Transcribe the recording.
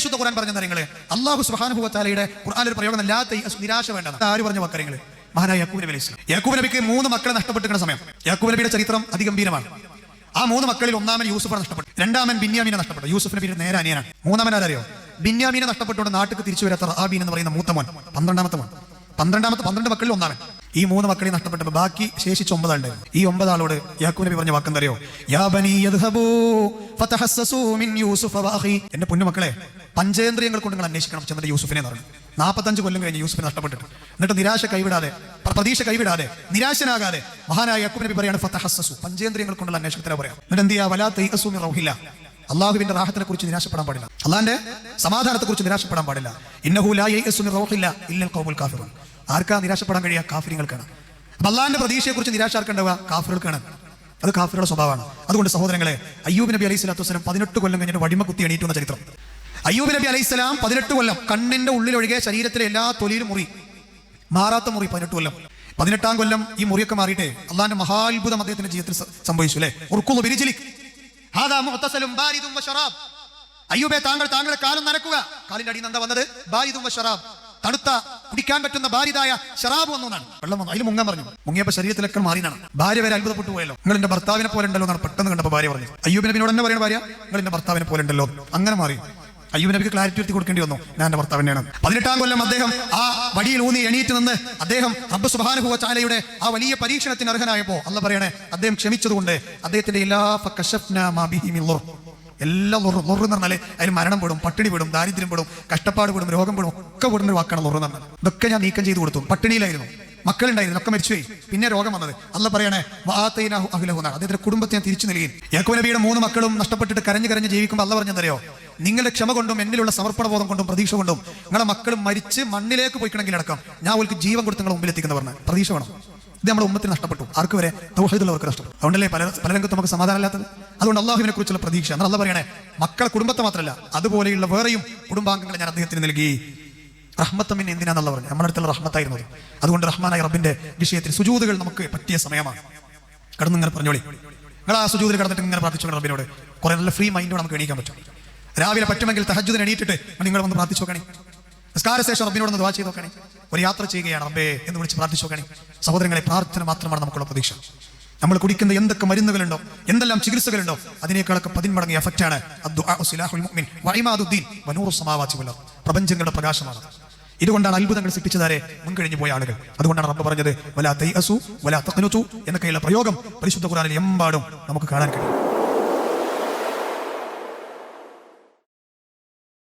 പരിശുദ്ധ ഖുർആൻ പറഞ്ഞ നിങ്ങളെ അല്ലാഹു സുബ്ഹാനഹു വ തആലയുടെ ഖുർആനിൽ ഒരു പ്രയോഗം ലാ തൈഅസ്, നിരാശ വേണ്ട. ആര് പറഞ്ഞ വാക്കറിങ്ങള്? മഹാനായ യാക്കൂബ് നബി അലൈഹി സ്വലാം. യാക്കൂബ് നബിക്ക് 3 മക്കളെ നഷ്ടപ്പെട്ടിരിക്കുന്ന സമയം. യാക്കൂബ് നബിയുടെ ചരിത്രം അതിഗംഭീരമാണ്. ആ 3 മക്കളിൽ ഒന്നാമൻ യൂസുഫാണ് നഷ്ടപ്പെട്ടു, രണ്ടാമൻ ബിന്യാമീനെ നഷ്ടപ്പെട്ടു. യൂസുഫ് നബിയുടെ നേരെ അനിയനാണ്. മൂന്നാമൻ ആരറിയോ? ബിന്യാമീനെ നഷ്ടപ്പെട്ടുകൊണ്ട് നാട്ടിലേക്ക് തിരിച്ചു വരാത്ത റഹാബീൻ എന്ന് പറയുന്ന മൂത്തമോൻ, 12ാമത്തെ മോൻ. 12 മക്കളിൽ ഒന്നാമൻ. ഈ 3 മക്കളെ നഷ്ടപ്പെട്ടപ്പോൾ ബാക്കി ശേഷിച്ച 9 ആളുണ്ടായിരുന്നു. ഈ 9 ആളോട് യാക്കൂബ് നബി പറഞ്ഞ വാക്കെന്തറിയോ? യാ ബനി യദ്ഹബൂ ഫതഹസ്സസൂ മിൻ യൂസുഫ വഅഖി. എന്റെ പൊന്നുമക്കളെ, പഞ്ചേന്ദ്രിയങ്ങൾ കൊണ്ട് നിങ്ങൾ അന്വേഷിക്കണം ചെന്നിട്ട് യൂസുഫിനെ എന്ന് പറഞ്ഞു. 45 കൊല്ലം കഴിഞ്ഞ് യൂസുഫിനെ നഷ്ടപ്പെട്ടിട്ട്, എന്നിട്ട് നിരാശ കൈവിടാതെ, പ്രതീക്ഷ കൈവിടാതെ, നിരാശനാകാതെ മഹാനായ യാക്കൂബ് നബി പറയാണ് ഫതഹസ്സസൂ, പഞ്ചേന്ദ്രിയങ്ങൾ കൊണ്ടുള്ള അന്വേഷണത്തിനെ പറയാം. എന്നിട്ട് എന്ത് ചെയ്യാ? വലാ തൈഅസൂ മിൻ റൗഹില്ലാ, അള്ളാഹുവിന്റെ റാഹത്തിനെ കുറിച്ച് നിരാശപ്പെടാൻ പാടില്ല, അള്ളാന്റെ സമാധാനത്തെ കുറിച്ച് നിരാശപ്പെടാൻ പാടില്ല. ഇന്നഹു ലാ യയഅസു മിൻ റൗഹില്ലാ ഇല്ലൽ ഖൗമുൽ കാഫിറൂൻ. ആർക്കാ നിരാശപ്പെടാൻ കഴിയുക? കാഫിറുകൾക്കാണ്. അപ്പൊ അള്ളാന്റെ പ്രതീക്ഷയെ കുറിച്ച് നിരാശ ആർക്കുണ്ടാവുക? കാഫിറുകൾക്കാണ്. അത് കാഫിറുടെ സ്വഭാവമാണ്. അതുകൊണ്ട് സഹോദരങ്ങളെ, അയ്യൂബ് നബി അലൈഹി സ്വലാത്തു വസ്സലാം 18 കൊല്ലം കഴിഞ്ഞിട്ട് വടിമ കുത്തി എണീറ്റുന്ന ചരിത്രം. അയ്യൂബ് നബി അലൈഹി സ്വലാം 18 കൊല്ലം കണ്ണിന്റെ ഉള്ളിലൊഴികെ ശരീരത്തിലെ എല്ലാ തൊലിയിലും മുറി, മാറാത്ത മുറി 18 കൊല്ലം. 18ാം കൊല്ലം ഈ മുറിയൊക്കെ മാറിയിട്ട് അള്ളാന്റെ മഹാത്ഭുതം അദ്ദേഹത്തിന്റെ ജീവിതത്തിൽ സംഭവിച്ചു. അല്ലെ? അയ്യൂബെ, താങ്കളുടെ കാലം നനക്കുക. കാലിന്റെ അടിയിൽ നിന്ന് എന്താ വന്നത്? ബാരിദും വശറാബ്, തണുത്ത കുടിക്കാൻ പറ്റുന്ന ബാരിദായ ഷറാബ് വന്നതാണ്. വെള്ളം വന്നു, അതിൽ മുങ്ങാൻ പറഞ്ഞു. മുങ്ങിയപ്പോൾ ശരീരത്തിലൊക്കെ മാറിയാണ്. ഭാര്യ വരെ അത്ഭുതപ്പെട്ടു പോയല്ലോ. നിങ്ങൾ എന്റെ ഭർത്താവിനെ പോലെ ഉണ്ടല്ലോ എന്നാണ് പെട്ടെന്ന് കണ്ടപ്പോൾ ഭാര്യ പറഞ്ഞു. അയ്യൂബ് നബിനോട് തന്നെ പറയുന്ന ഭാര്യ, നിങ്ങൾ എന്റെ ഭർത്താവിനെ പോലെ ഉണ്ടല്ലോ. അങ്ങനെ മാറി. അയ്യൂബ് നബിക്ക് ക്ലാരിറ്റി വരുത്തി കൊടുക്കേണ്ടി വന്നു, ഞാൻ എന്റെ ഭർത്താവിനെയാണ്. 18ാം കൊല്ലം അദ്ദേഹം ആ വടിയിൽ ഊന്നി എണീറ്റ് നിന്ന് അദ്ദേഹം റബ്ബ് സുബ്ഹാനഹു വ തആലയുടെ ആ വലിയ പരീക്ഷണത്തിന് അർഹനായപ്പോൾ അല്ലാഹ് പറയണേ, അദ്ദേഹം ക്ഷമിച്ചതുകൊണ്ട് അദ്ദേഹത്തിന്റെ എല്ലാ ലൊറ് എന്ന് പറഞ്ഞാൽ അതിൽ മരണം പെടും, പട്ടിണി പെടും, ദാരിദ്ര്യം പെടും, കഷ്ടപ്പാട് പെടും, രോഗം പെടും, ഒക്കെ പെടുന്ന ഒരു വാക്കാണ് ലൊറ് എന്ന് പറഞ്ഞാൽ. ഇതൊക്കെ ഞാൻ നീക്കം ചെയ്ത് കൊടുത്തു. പട്ടിണിയിലായിരുന്നു, മക്കളുണ്ടായിരുന്നു, ഒക്കെ മരിച്ചുപോയി, പിന്നെ രോഗം വന്നത്. അല്ലാഹ് പറയണേ, വആതൈനാഹു അഹ്ലഹു, അദ്ദേഹത്തിന്റെ കുടുംബത്തെ ഞാൻ തിരിച്ചു നൽകി. യാക്കൂബ് നബിയുടെ 3 മക്കളും നഷ്ടപ്പെട്ടിട്ട് കരഞ്ഞ് ജീവിക്കുമ്പോൾ അല്ലാഹ് പറഞ്ഞെന്തറിയോ? നിങ്ങളുടെ ക്ഷമ കൊണ്ടും എന്നിലുള്ള സമർപ്പണബോധം കൊണ്ടും പ്രതീക്ഷ കൊണ്ടും നിങ്ങളുടെ മക്കൾ മരിച്ച് മണ്ണിലേക്ക് പോയിക്കണമെങ്കിൽ അടക്കം ഞാൻ അവർക്ക് ജീവൻ കൊടുത്ത് നിങ്ങളുടെ മുമ്പിൽ എത്തിക്കുന്ന പറഞ്ഞ പ്രതീക്ഷ വേണം. ഇത് നമ്മുടെ ഉമ്മത്തിന് നഷ്ടപ്പെട്ടു. ആർക്ക് വരെ? തൗഹീദുള്ളവർക്ക് നഷ്ടപ്പെട്ടു. അതുകൊണ്ടല്ലേ പല രംഗത്തും നമുക്ക് സമാധാനമില്ലാത്തത്. അതുകൊണ്ട് അള്ളാഹുവിനെ കുറിച്ചുള്ള പ്രതീക്ഷ. എന്നാൽ അല്ലാഹ് പറയണേ, മക്കളെ കുടുംബത്തെ മാത്രമല്ല അതുപോലെയുള്ള വേറെയും കുടുംബാംഗങ്ങളെ ഞാൻ അദ്ദേഹത്തിന് നൽകി. റഹ്മത്തമിൻ എന്തിനാന്നുള്ള പറഞ്ഞു? നമ്മുടെ അടുത്തുള്ള റഹ്മത്തായിരുന്നത്. അതുകൊണ്ട് റഹ്മാനായ റബ്ബിന്റെ വിഷയത്തിൽ സുജൂദുകൾ നമുക്ക് പറ്റിയ സമയമാണ്. കടന്ന് ഇങ്ങനെ പറഞ്ഞോളി. നിങ്ങൾ ആ സുജൂദിൽ കടന്നിട്ട് ഇങ്ങനെ പ്രാർത്ഥിച്ചു റബ്ബിനോട്. കുറെ നല്ല ഫ്രീ മൈൻഡോടെ നമുക്ക് എണീക്കാൻ പറ്റും. രാവിലെ പറ്റുമെങ്കിൽ തഹജ്ജുദിന് എണീറ്റിട്ട് നിങ്ങൾ വന്ന് പ്രാർത്ഥിച്ചു നോക്കണേ. നിസ്കാരശേഷം റബ്ബിനോടൊന്ന് ദുആ ചെയ്ത് നോക്കണേ. ഒരു യാത്ര ചെയ്യുകയാണ് റബ്ബേ എന്ന് വിളിച്ച് പ്രാർത്ഥിച്ചു നോക്കണേ. സഹോദരങ്ങളെ, പ്രാർത്ഥന മാത്രമാണ് നമുക്കുള്ള പ്രതീക്ഷ. നമ്മൾ കുടിക്കുന്ന എന്തൊക്കെ മരുന്നുകളുണ്ടോ, എന്തെല്ലാം ചികിത്സകളുണ്ടോ, അതിനേക്കാളൊക്കെ 10 മടങ്ങ് എഫക്റ്റാണ് പ്രപഞ്ചങ്ങളുടെ പ്രകാശമാണ്. ഇതുകൊണ്ടാണ് അത്ഭുതങ്ങൾ സൃഷ്ടിച്ചതാരെ മുൻകഴിഞ്ഞു പോയ ആളുകൾ. അതുകൊണ്ടാണ് റബ്ബ് പറഞ്ഞത് വലാ തൈഅസു വലാ തഖ്നതു എന്നൊക്കെയുള്ള പ്രയോഗം പരിശുദ്ധ ഖുർആനിൽ എമ്പാടും നമുക്ക് കാണാൻ കഴിയും.